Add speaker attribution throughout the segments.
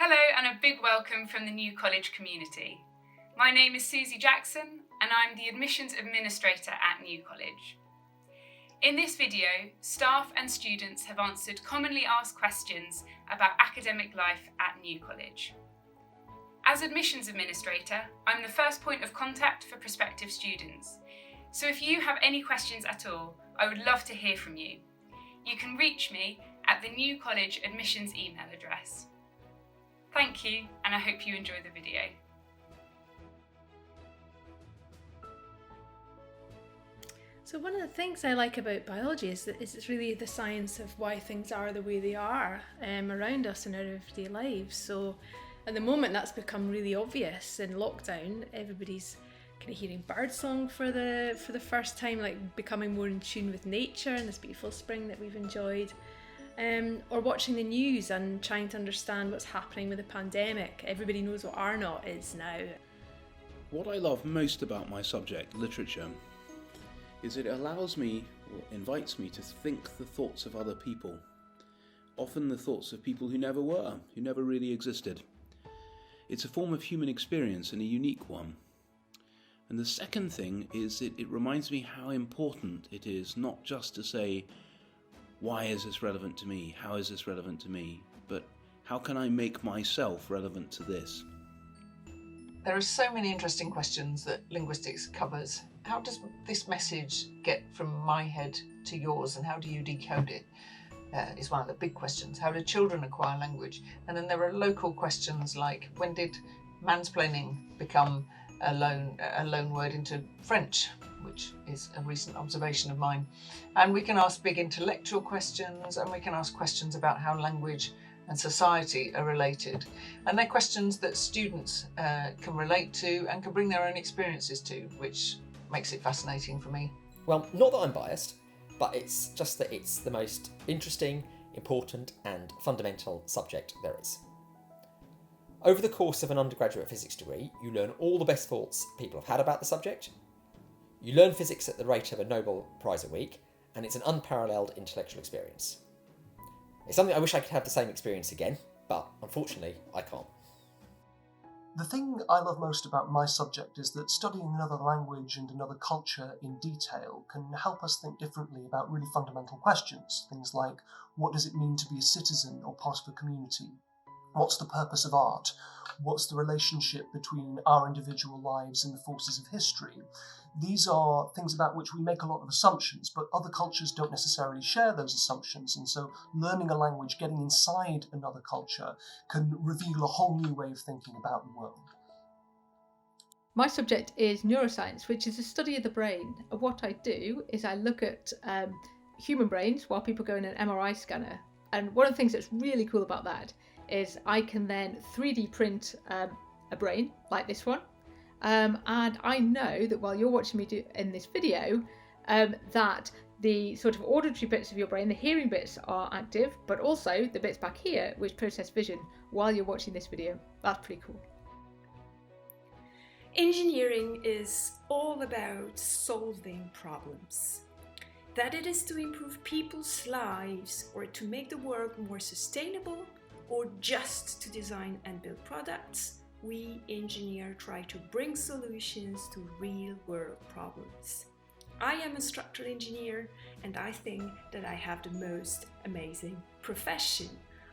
Speaker 1: Hello and a big welcome from the New College community. My name is Susie Jackson and I'm the Admissions Administrator at New College. In this video, staff and students have answered commonly asked questions about academic life at New College. As Admissions Administrator, I'm the first point of contact for prospective students. So if you have any questions at all, I would love to hear from you. You can reach me at the New College admissions email address. Thank you, and I hope you enjoy the video.
Speaker 2: So one of the things I like about biology is that it's really the science of why things are the way they are around us in our everyday lives. So at the moment that's become really obvious in lockdown. Everybody's kind of hearing birdsong for the first time, like becoming more in tune with nature and this beautiful spring that we've enjoyed. Or watching the news and trying to understand what's happening with the pandemic. Everybody knows what R0 is now.
Speaker 3: What I love most about my subject, literature, is it allows me, or invites me, to think the thoughts of other people. Often the thoughts of people who never were, who never really existed. It's a form of human experience and a unique one. And the second thing is it reminds me how important it is not just to say, why is this relevant to me? How is this relevant to me? But how can I make myself relevant to this?
Speaker 4: There are so many interesting questions that linguistics covers. How does this message get from my head to yours, and how do you decode it? Is one of the big questions. How do children acquire language? And then there are local questions like, when did mansplaining become a loan word into French, which is a recent observation of mine. And we can ask big intellectual questions, and we can ask questions about how language and society are related. And they're questions that students can relate to and can bring their own experiences to, which makes it fascinating for me.
Speaker 5: Well, not that I'm biased, but it's just that it's the most interesting, important and fundamental subject there is. Over the course of an undergraduate physics degree, you learn all the best thoughts people have had about the subject. You learn physics at the rate of a Nobel Prize a week, and it's an unparalleled intellectual experience. It's something I wish I could have the same experience again, but unfortunately I can't.
Speaker 6: The thing I love most about my subject is that studying another language and another culture in detail can help us think differently about really fundamental questions. Things like, what does it mean to be a citizen or part of a community? What's the purpose of art? What's the relationship between our individual lives and the forces of history? These are things about which we make a lot of assumptions, but other cultures don't necessarily share those assumptions. And so learning a language, getting inside another culture, can reveal a whole new way of thinking about the world.
Speaker 2: My subject is neuroscience, which is the study of the brain. And what I do is I look at human brains while people go in an MRI scanner. And one of the things that's really cool about that is I can then 3D print a brain like this one. And I know that while you're watching me do in this video, that the sort of auditory bits of your brain, the hearing bits are active, but also the bits back here which process vision while you're watching this video. That's pretty cool.
Speaker 7: Engineering is all about solving problems. That it is to improve people's lives or to make the world more sustainable or just to design and build products, we engineers try to bring solutions to real-world problems. I am a structural engineer and I think that I have the most amazing profession.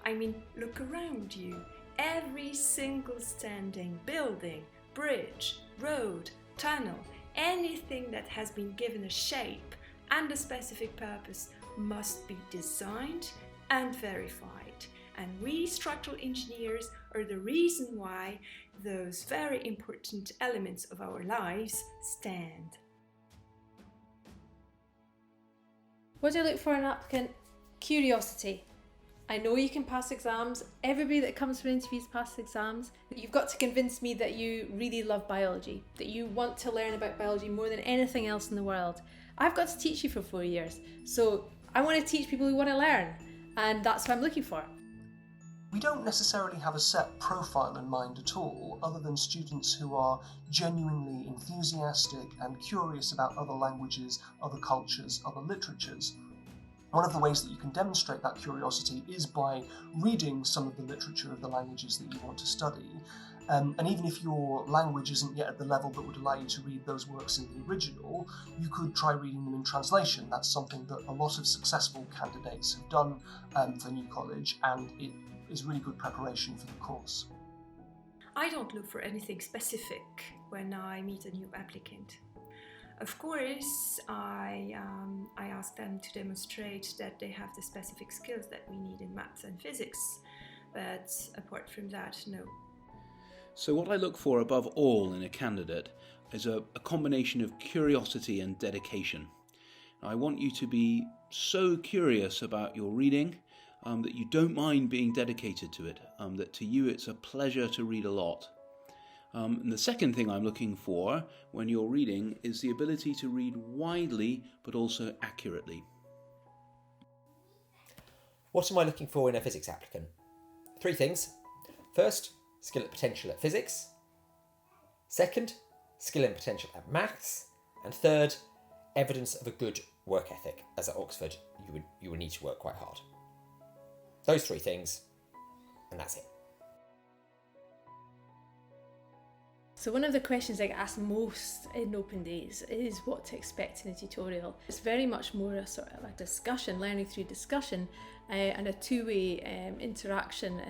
Speaker 7: I mean, look around you. Every single standing building, bridge, road, tunnel, anything that has been given a shape and a specific purpose must be designed and verified. And we structural engineers are the reason why those very important elements of our lives stand.
Speaker 2: What do I look for in an applicant? Curiosity. I know you can pass exams. Everybody that comes for interviews passes exams. You've got to convince me that you really love biology, that you want to learn about biology more than anything else in the world. I've got to teach you for 4 years, so I want to teach people who want to learn, and that's what I'm looking for.
Speaker 6: We don't necessarily have a set profile in mind at all, other than students who are genuinely enthusiastic and curious about other languages, other cultures, other literatures. One of the ways that you can demonstrate that curiosity is by reading some of the literature of the languages that you want to study. And even if your language isn't yet at the level that would allow you to read those works in the original, you could try reading them in translation. That's something that a lot of successful candidates have done for New College, and it is really good preparation for the course.
Speaker 7: I don't look for anything specific when I meet a new applicant. Of course, I ask them to demonstrate that they have the specific skills that we need in maths and physics, but apart from that, no.
Speaker 3: So what I look for above all in a candidate is a combination of curiosity and dedication. Now, I want you to be so curious about your reading that you don't mind being dedicated to it, that to you it's a pleasure to read a lot. And the second thing I'm looking for when you're reading is the ability to read widely but also accurately.
Speaker 5: What am I looking for in a physics applicant? 3 things. First, skill and potential at physics. Second, skill and potential at maths. And third, evidence of a good work ethic, as at Oxford you would need to work quite hard. Those 3 things, and that's it.
Speaker 8: So one of the questions I get asked most in open days is what to expect in a tutorial. It's very much more a sort of a discussion, learning through discussion, and a two-way interaction,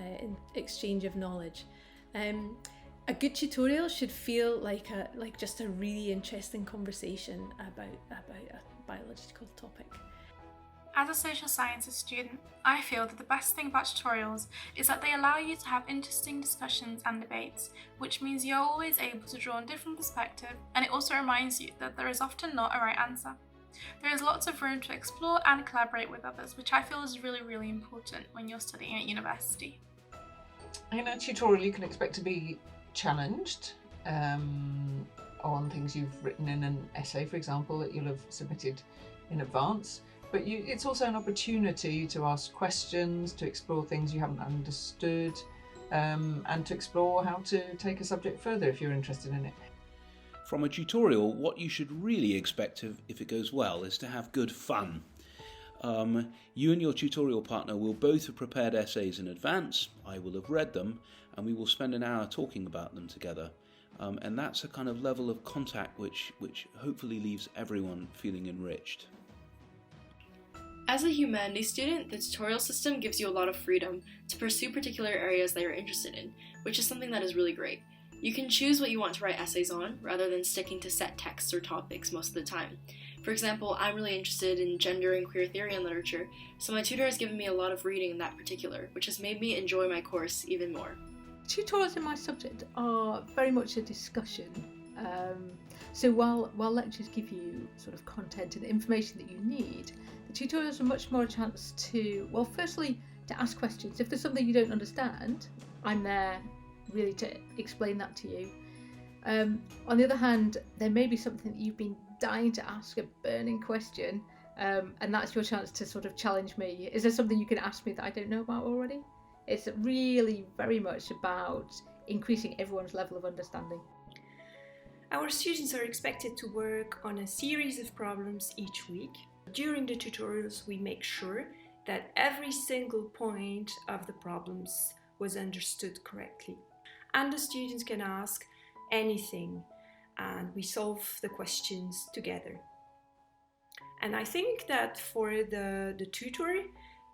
Speaker 8: exchange of knowledge. A good tutorial should feel like just a really interesting conversation about a biological topic.
Speaker 9: As a social sciences student, I feel that the best thing about tutorials is that they allow you to have interesting discussions and debates, which means you're always able to draw on different perspectives, and it also reminds you that there is often not a right answer. There is lots of room to explore and collaborate with others, which I feel is really, really important when you're studying at university.
Speaker 4: In a tutorial, you can expect to be challenged on things you've written in an essay, for example, that you'll have submitted in advance. But it's also an opportunity to ask questions, to explore things you haven't understood, and to explore how to take a subject further if you're interested in it.
Speaker 3: From a tutorial, what you should really expect if it goes well is to have good fun. You and your tutorial partner will both have prepared essays in advance, I will have read them, and we will spend an hour talking about them together. And that's a kind of level of contact which hopefully leaves everyone feeling enriched.
Speaker 10: As a humanities student, the tutorial system gives you a lot of freedom to pursue particular areas that you're interested in, which is something that is really great. You can choose what you want to write essays on, rather than sticking to set texts or topics most of the time. For example, I'm really interested in gender and queer theory and literature, so my tutor has given me a lot of reading in that particular, which has made me enjoy my course even more.
Speaker 2: Tutorials in my subject are very much a discussion. So while lectures give you sort of content and information that you need, the tutorials are much more a chance to, well, firstly, to ask questions. If there's something you don't understand, I'm there really to explain that to you. On the other hand, there may be something that you've been dying to ask, a burning question, and that's your chance to sort of challenge me. Is there something you can ask me that I don't know about already? It's really very much about increasing everyone's level of understanding.
Speaker 7: Our students are expected to work on a series of problems each week. During the tutorials, we make sure that every single point of the problems was understood correctly. And the students can ask anything, and we solve the questions together. And I think that for the tutor,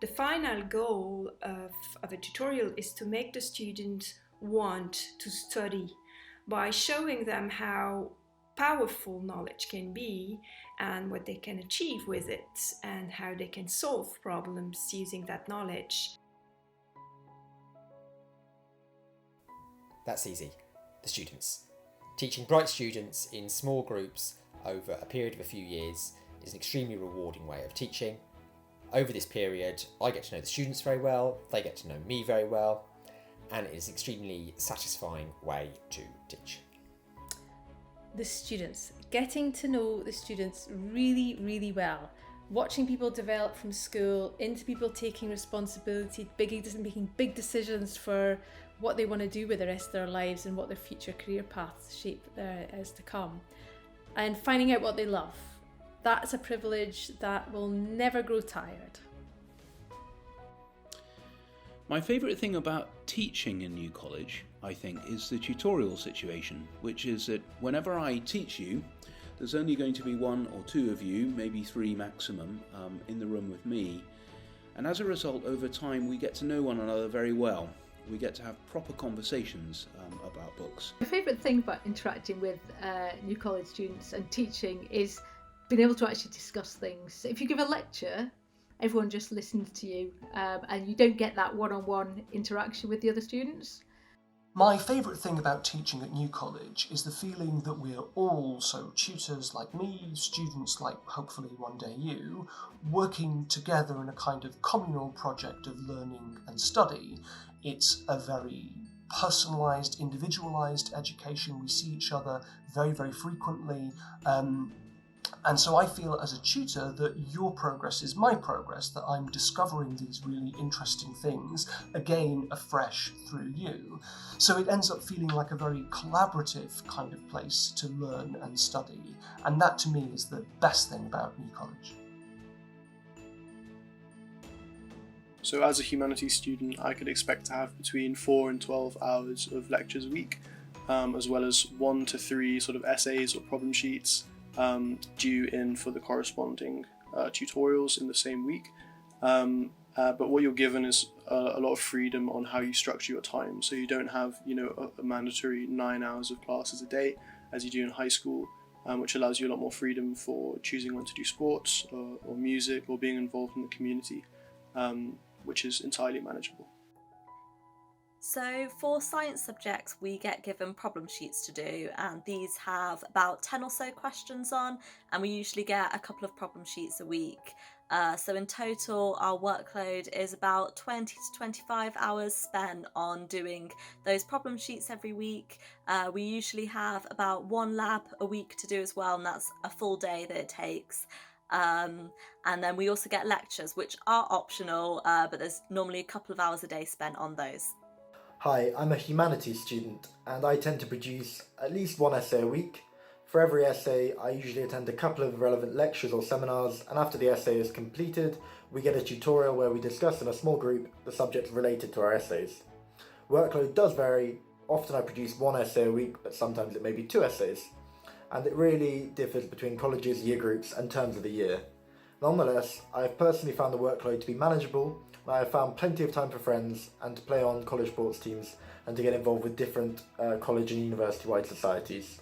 Speaker 7: the final goal of a tutorial is to make the students want to study by showing them how powerful knowledge can be and what they can achieve with it and how they can solve problems using that knowledge.
Speaker 5: That's easy. The students. Teaching bright students in small groups over a period of a few years is an extremely rewarding way of teaching. Over this period, I get to know the students very well, they get to know me very well, and it is an extremely satisfying way to teach.
Speaker 8: The students. Getting to know the students really, really well. Watching people develop from school into people taking responsibility, making big decisions for what they want to do with the rest of their lives and what their future career paths shape there is to come. And finding out what they love. That's a privilege that will never grow tired.
Speaker 3: My favourite thing about teaching in New College, I think, is the tutorial situation, which is that whenever I teach you, there's only going to be one or two of you, maybe three maximum, in the room with me. And as a result, over time, we get to know one another very well. We get to have proper conversations about books.
Speaker 2: My favourite thing about interacting with New College students and teaching is being able to actually discuss things. If you give a lecture, everyone just listens to you, and you don't get that one-on-one interaction with the other students.
Speaker 6: My favourite thing about teaching at New College is the feeling that we're all, so tutors like me, students like hopefully one day you, working together in a kind of communal project of learning and study. It's a very personalised, individualised education. We see each other very, very frequently. And so I feel as a tutor that your progress is my progress, that I'm discovering these really interesting things, again, afresh through you. So it ends up feeling like a very collaborative kind of place to learn and study. And that to me is the best thing about New College.
Speaker 11: So as a humanities student, I could expect to have between 4 and 12 hours of lectures a week, as well as 1 to 3 sort of essays or problem sheets due in for the corresponding tutorials in the same week. But what you're given is a lot of freedom on how you structure your time. So you don't have, a mandatory 9 hours of classes a day as you do in high school, which allows you a lot more freedom for choosing when to do sports or music or being involved in the community, which is entirely manageable.
Speaker 12: So for science subjects, we get given problem sheets to do, and these have about 10 or so questions on, and we usually get a couple of problem sheets a week. So in total, our workload is about 20 to 25 hours spent on doing those problem sheets every week. We usually have about 1 lab a week to do as well, and that's a full day that it takes. And then we also get lectures, which are optional, but there's normally a couple of hours a day spent on those.
Speaker 13: Hi, I'm a humanities student and I tend to produce at least 1 essay a week. For every essay, I usually attend a couple of relevant lectures or seminars, and after the essay is completed, we get a tutorial where we discuss in a small group the subjects related to our essays. Workload does vary. Often I produce 1 essay a week, but sometimes it may be 2 essays. And it really differs between colleges, year groups and terms of the year. Nonetheless, I have personally found the workload to be manageable, and I have found plenty of time for friends and to play on college sports teams and to get involved with different college and university-wide societies.